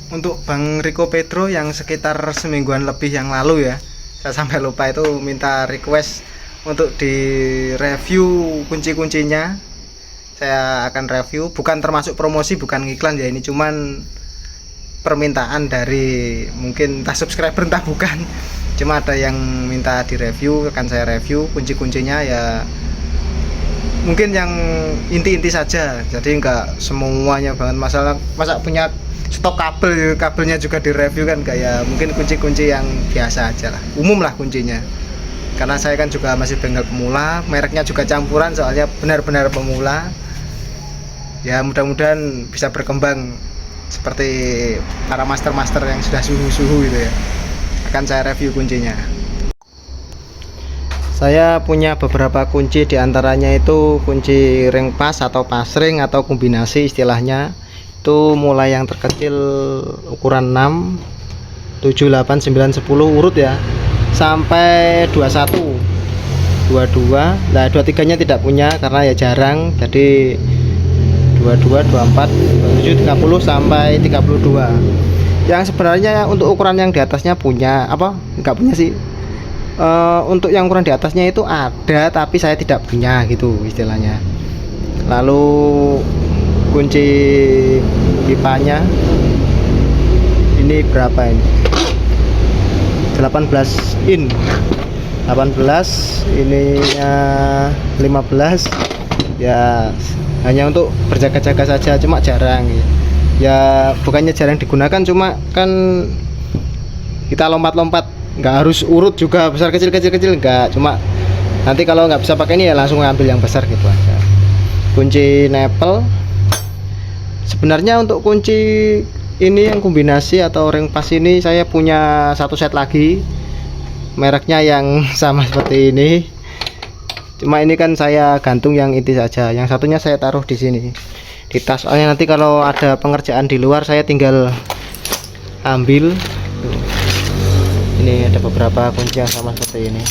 untuk Bang Rico Pedro yang sekitar semingguan lebih yang lalu ya, saya sampai lupa itu minta request untuk di review kunci-kuncinya. Saya akan review, bukan termasuk promosi, bukan iklan ya, ini cuman permintaan dari mungkin entah subscriber entah bukan, cuma ada yang minta di review, akan saya review kunci-kuncinya ya, mungkin yang inti-inti saja, jadi enggak semuanya banget. Masa punya stok kabelnya juga direview kan, kayak mungkin kunci-kunci yang biasa aja lah, umum lah kuncinya, karena saya kan juga masih bengkel pemula, mereknya juga campuran soalnya benar-benar pemula ya. Mudah-mudahan bisa berkembang seperti para master-master yang sudah suhu-suhu gitu ya. Akan saya review kuncinya. Saya punya beberapa kunci, diantaranya itu kunci ring pas atau pasring atau kombinasi istilahnya. Itu mulai yang terkecil ukuran 6, 7, 8, 9, 10 urut ya, sampai 21, 22. Nah 23 nya tidak punya karena ya jarang, jadi 22, 24, 27, 30 sampai 32. Yang sebenarnya untuk ukuran yang di atasnya punya apa? Enggak punya sih. Untuk yang ukuran di atasnya itu ada, tapi saya tidak punya gitu istilahnya. Lalu kunci pipanya ini berapa ini? 18 in, 18, ininya 15 ya, hanya untuk berjaga-jaga saja, cuma jarang ya, bukannya jarang digunakan, cuma kan kita lompat-lompat, nggak harus urut juga besar kecil enggak, cuma nanti kalau nggak bisa pakai ini ya langsung ambil yang besar gitu aja. Kunci nepel, sebenarnya untuk kunci ini yang kombinasi atau ring pas ini saya punya satu set lagi, mereknya yang sama seperti ini, cuma ini kan saya gantung yang inti saja, yang satunya saya taruh di sini di tas, soalnya nanti kalau ada pengerjaan di luar saya tinggal ambil. Ini ada beberapa kunci yang sama seperti ini,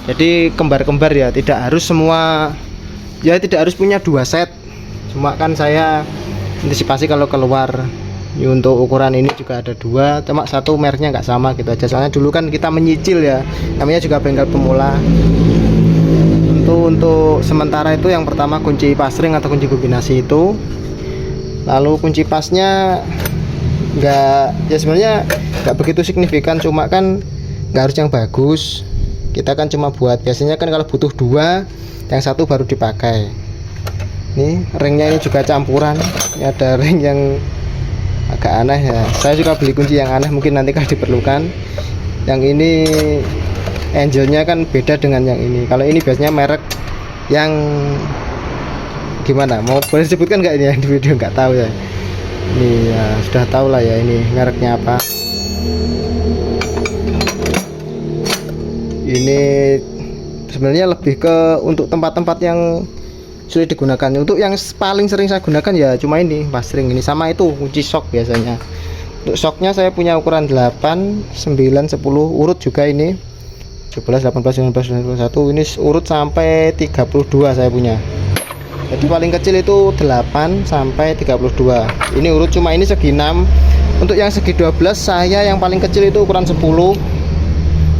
jadi kembar-kembar ya, tidak harus semua ya, tidak harus punya dua set, cuma kan saya antisipasi kalau keluar. Untuk ukuran ini juga ada dua, cuma satu mereknya nggak sama gitu aja, soalnya dulu kan kita menyicil ya, namanya juga bengkel pemula. Untuk sementara itu yang pertama kunci pasring atau kunci kombinasi itu. Lalu kunci pasnya nggak ya, sebenarnya nggak begitu signifikan, cuma kan nggak harus yang bagus, kita kan cuma buat, biasanya kan kalau butuh dua, yang satu baru dipakai. Nih ringnya ini juga campuran, ini ada ring yang agak aneh ya, saya juga beli kunci yang aneh, mungkin nanti kalau diperlukan. Yang ini angelnya kan beda dengan yang ini, kalau ini biasanya merek yang gimana, mau boleh disebutkan nggak ini yang di video, nggak tahu ya. Ini ya sudah tahu lah ya, ini mereknya apa. Ini sebenarnya lebih ke untuk tempat-tempat yang sulit digunakan. Untuk yang paling sering saya gunakan ya cuma ini pasring ini, sama itu kunci sok biasanya. Untuk soknya saya punya ukuran 8, 9, 10 urut juga ini, 17, 18, 19, 21, ini urut sampai 32 saya punya. Jadi paling kecil itu 8 sampai 32. Ini urut, cuma ini segi 6. Untuk yang segi 12 saya yang paling kecil itu ukuran 10.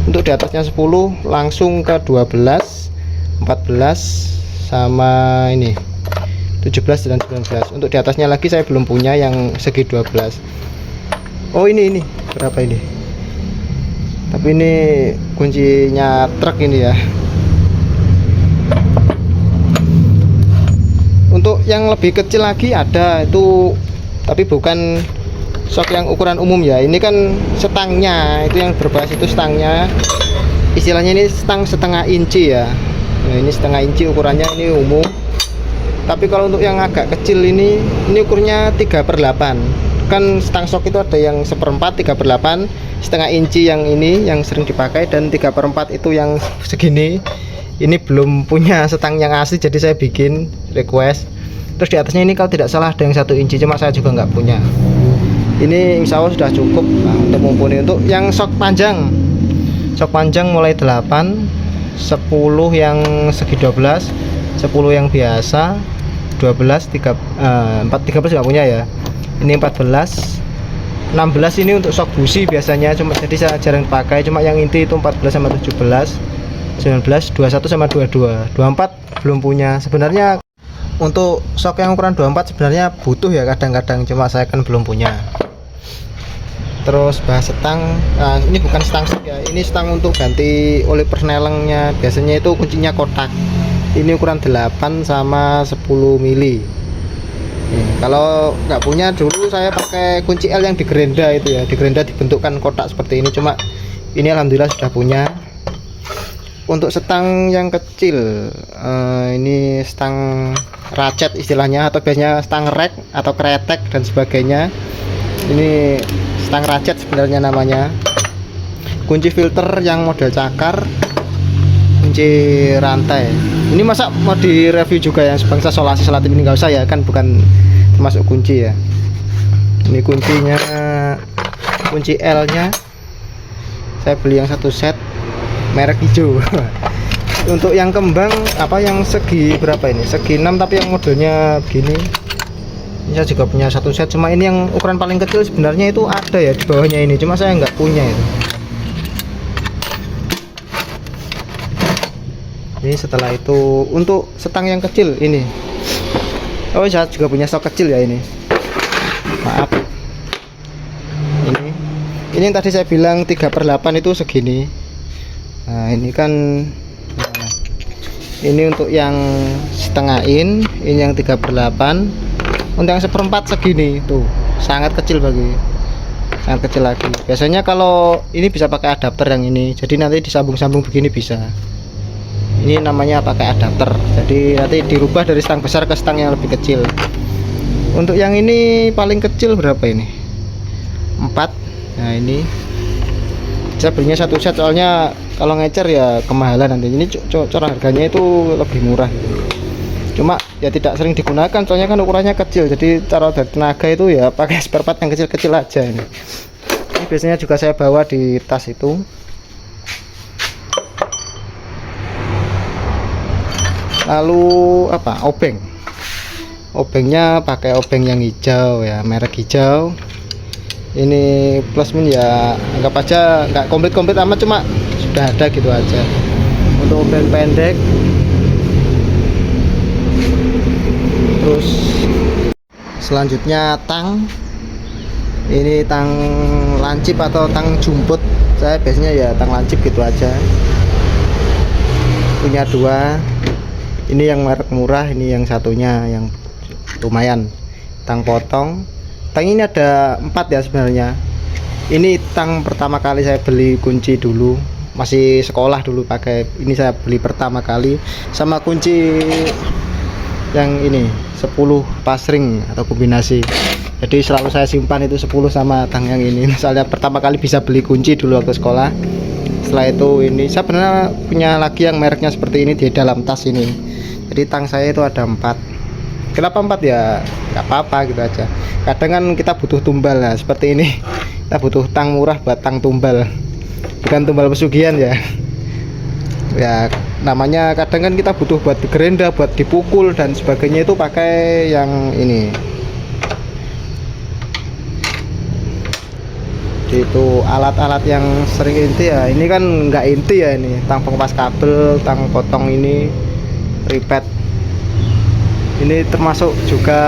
Untuk di atasnya 10 langsung ke 12, 14 sama ini 17 dan 19. Untuk di atasnya lagi saya belum punya yang segi 12. Oh ini berapa ini? Tapi ini kuncinya truk ini ya. Untuk yang lebih kecil lagi ada itu, tapi bukan sok yang ukuran umum ya. Ini kan stangnya, itu yang berbasis itu stangnya. Istilahnya ini stang setengah inci ya. Nah, ini setengah inci ukurannya, ini umum. Tapi kalau untuk yang agak kecil ini ukurnya 3/8. Kan stang sok itu ada yang 1/4, 3/8, setengah inci yang ini yang sering dipakai, dan 3/4 itu yang segini. Ini belum punya stang yang asli, jadi saya bikin request. Terus di atasnya ini kalau tidak salah ada yang 1 inci, cuma saya juga nggak punya. Ini insya Allah sudah cukup untuk mumpuni. Untuk yang sok panjang mulai 8, 10 yang segi 12, 10 yang biasa, 12, 13 nggak punya ya. Ini 14, 16 ini untuk shock busi biasanya, cuma jadi saya jarang pakai. Cuma yang inti itu 14 sama 17, 19, 21 sama 22. 24 belum punya. Sebenarnya untuk shock yang ukuran 24 sebenarnya butuh ya kadang-kadang, cuma saya kan belum punya. Terus bahas stang. Nah, ini bukan stang stick ya, ini stang untuk ganti oli persnelengnya. Biasanya itu kuncinya kotak. Ini ukuran 8 sama 10 mili. Kalau nggak punya, dulu saya pakai kunci L yang di gerenda itu ya, di gerenda dibentukkan kotak seperti ini. Cuma ini alhamdulillah sudah punya. Untuk stang yang kecil, ini stang ratchet istilahnya, atau biasanya stang rek atau kretek dan sebagainya. Ini stang ratchet sebenarnya namanya. Kunci filter yang model cakar, kunci rantai. Ini masa mau direview juga yang sebangsa solasi selatif ini? Nggak usah ya, kan bukan termasuk kunci ya. Ini kuncinya, kunci L nya saya beli yang satu set merek hijau. Untuk yang kembang apa, yang segi berapa ini, segi 6 tapi yang modelnya begini, ini saya juga punya satu set. Cuma ini yang ukuran paling kecil sebenarnya itu ada ya di bawahnya ini, cuma saya nggak punya itu. Ini setelah itu untuk stang yang kecil ini, oh saya juga punya stok kecil ya ini, maaf. Ini yang tadi saya bilang 3/8 itu segini. Nah ini kan, nah, ini untuk yang setengah in, ini yang 3/8. Untuk yang 1/4 segini tuh, sangat kecil sangat kecil lagi. Biasanya kalau ini bisa pakai adapter yang ini, jadi nanti disambung-sambung begini bisa. Ini namanya pakai adapter, jadi nanti dirubah dari stang besar ke stang yang lebih kecil. Untuk yang ini paling kecil berapa ini, 4. Nah ini saya belinya satu set, soalnya kalau ngecer ya kemahalan nanti. Ini cara harganya itu lebih murah, cuma ya tidak sering digunakan soalnya kan ukurannya kecil. Jadi cara dari tenaga itu ya pakai spare part yang kecil-kecil aja. Ini biasanya juga saya bawa di tas itu. Lalu apa, obengnya pakai obeng yang hijau ya, merek hijau. Ini plus min ya, anggap aja nggak komplit amat, cuma sudah ada gitu aja. Untuk obeng pendek, terus selanjutnya tang. Ini tang lancip atau tang jumput, saya biasanya ya tang lancip gitu aja. Punya 2. Ini yang merek murah, ini yang satunya yang lumayan. Tang potong. Tang ini ada 4 ya sebenarnya. Ini tang pertama kali saya beli kunci dulu, masih sekolah dulu pakai. Ini saya beli pertama kali. Sama kunci yang ini 10 pasring atau kombinasi. Jadi selalu saya simpan itu 10 sama tang yang ini. Misalnya pertama kali bisa beli kunci dulu waktu sekolah. Setelah itu ini saya pernah punya lagi yang mereknya seperti ini di dalam tas ini. Jadi tang saya itu ada 4. Kenapa 4 ya? Nggak apa-apa gitu aja. Kadang kan kita butuh tumbal lah seperti ini. Kita butuh tang murah buat tang tumbal, bukan tumbal pesugihan ya. Ya namanya kadang kan kita butuh buat digerenda, buat dipukul dan sebagainya, itu pakai yang ini. Jadi itu alat-alat yang sering inti ya. Ini kan nggak inti ya, ini tang pengepas kabel, tang potong ini, ripet. Ini termasuk juga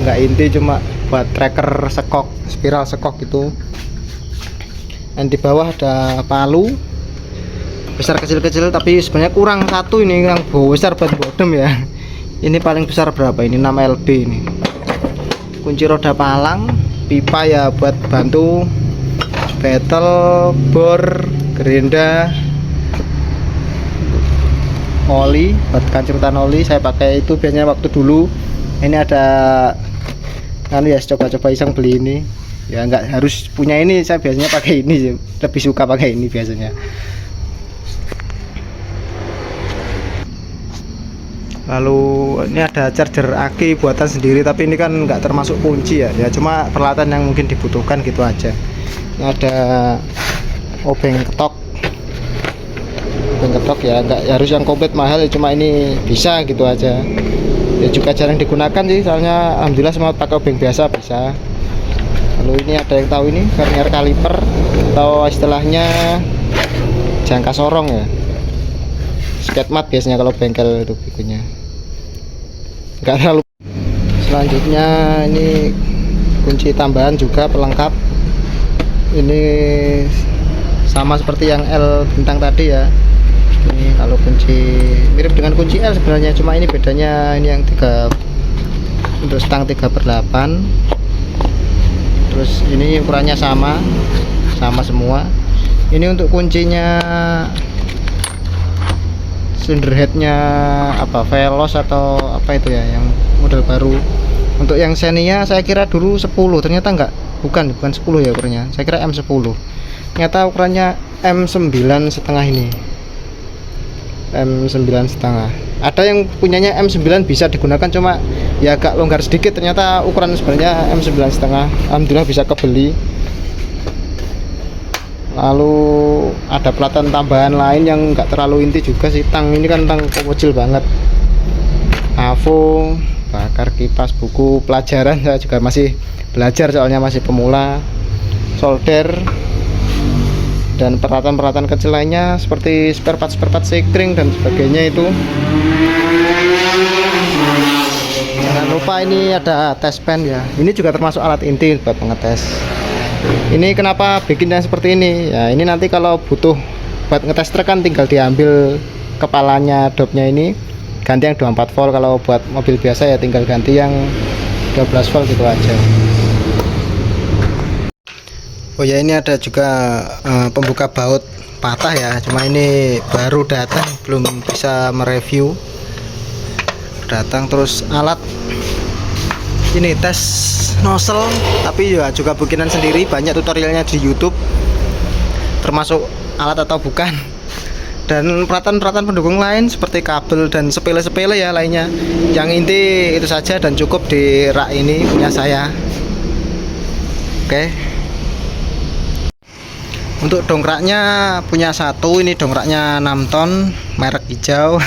nggak inti, cuma buat tracker sekok, spiral sekok itu. Dan di bawah ada palu besar kecil-kecil, tapi sebenarnya kurang satu ini yang besar buat bodem ya. Ini paling besar berapa ini, 6 lb ini. Kunci roda palang, pipa ya buat bantu, betel, bor, gerenda, oli buat kancurutan oli. Saya pakai itu biasanya waktu dulu. Ini ada kan ya, coba-coba iseng beli ini ya, nggak harus punya ini, saya biasanya pakai ini, lebih suka pakai ini biasanya. Lalu ini ada charger aki buatan sendiri, tapi ini kan nggak termasuk kunci ya, ya cuma peralatan yang mungkin dibutuhkan gitu aja. Ini ada obeng ketok ya, nggak harus yang komplit mahal ya, cuma ini bisa gitu aja ya. Juga jarang digunakan sih, soalnya alhamdulillah semua pakai obeng biasa bisa. Lalu ini ada yang tahu ini vernier kaliper atau istilahnya jangka sorong ya, sketmat biasanya kalau bengkel itu bikinnya, nggak terlalu. Selanjutnya ini kunci tambahan juga pelengkap, ini sama seperti yang L bintang tadi ya. Ini kalau kunci mirip dengan kunci L sebenarnya, cuma ini bedanya ini yang 3 untuk stang 3/8. Terus ini ukurannya sama semua. Ini untuk kuncinya cylinder headnya apa, Veloz atau apa itu ya, yang model baru. Untuk yang Xenia saya kira dulu 10, ternyata enggak, bukan 10 ya ukurannya, saya kira M10, ternyata ukurannya M9,5 ini, M9,5. Ada yang punyanya M9 bisa digunakan, cuma ya agak longgar sedikit, ternyata ukuran sebenarnya M9,5. Alhamdulillah bisa kebeli. Lalu ada pelatan tambahan lain yang enggak terlalu inti juga sih. Tang ini kan tang kecil banget. AVO, bakar kipas, buku pelajaran, saya juga masih belajar soalnya masih pemula. Solder dan peralatan-peralatan kecil lainnya seperti spare part sekring dan sebagainya itu. Jangan lupa ini ada test pen ya, ini juga termasuk alat inti buat mengetes. Ini kenapa bikinnya seperti ini ya, ini nanti kalau butuh buat ngetes truk kan tinggal diambil kepalanya dopnya ini, ganti yang 24 volt. Kalau buat mobil biasa ya tinggal ganti yang 12 volt gitu aja. Oh ya, ini ada juga pembuka baut patah ya, cuma ini baru datang, belum bisa mereview. Datang. Terus alat ini tes nozzle, tapi ya juga bikinan sendiri, banyak tutorialnya di YouTube, termasuk alat atau bukan, dan peralatan-peralatan pendukung lain seperti kabel dan sepele-sepele ya lainnya. Yang inti itu saja dan cukup di rak ini punya saya. Oke. Untuk dongkraknya punya satu, ini dongkraknya 6 ton, merek hijau.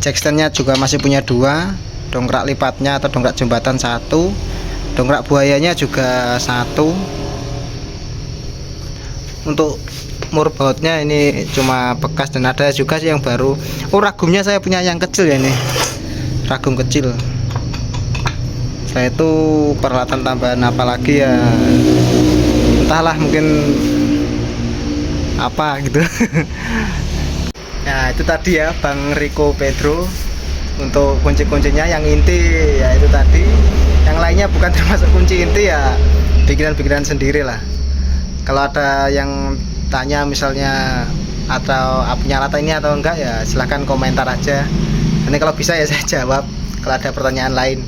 Jack standnya juga masih punya 2, dongkrak lipatnya atau dongkrak jembatan 1, dongkrak buayanya juga 1. Untuk mur bautnya ini cuma bekas, dan ada juga sih yang baru. Oh, ragumnya saya punya yang kecil ya, ini ragum kecil. Setelah itu peralatan tambahan apalagi ya entahlah, mungkin apa gitu. Nah itu tadi ya Bang Rico Pedro untuk kunci-kuncinya. Yang inti ya itu tadi, yang lainnya bukan termasuk kunci inti ya, bikinan-bikinan sendiri lah. Kalau ada yang tanya misalnya atau punya alat ini atau enggak ya silahkan komentar aja, nanti kalau bisa ya saya jawab kalau ada pertanyaan lain.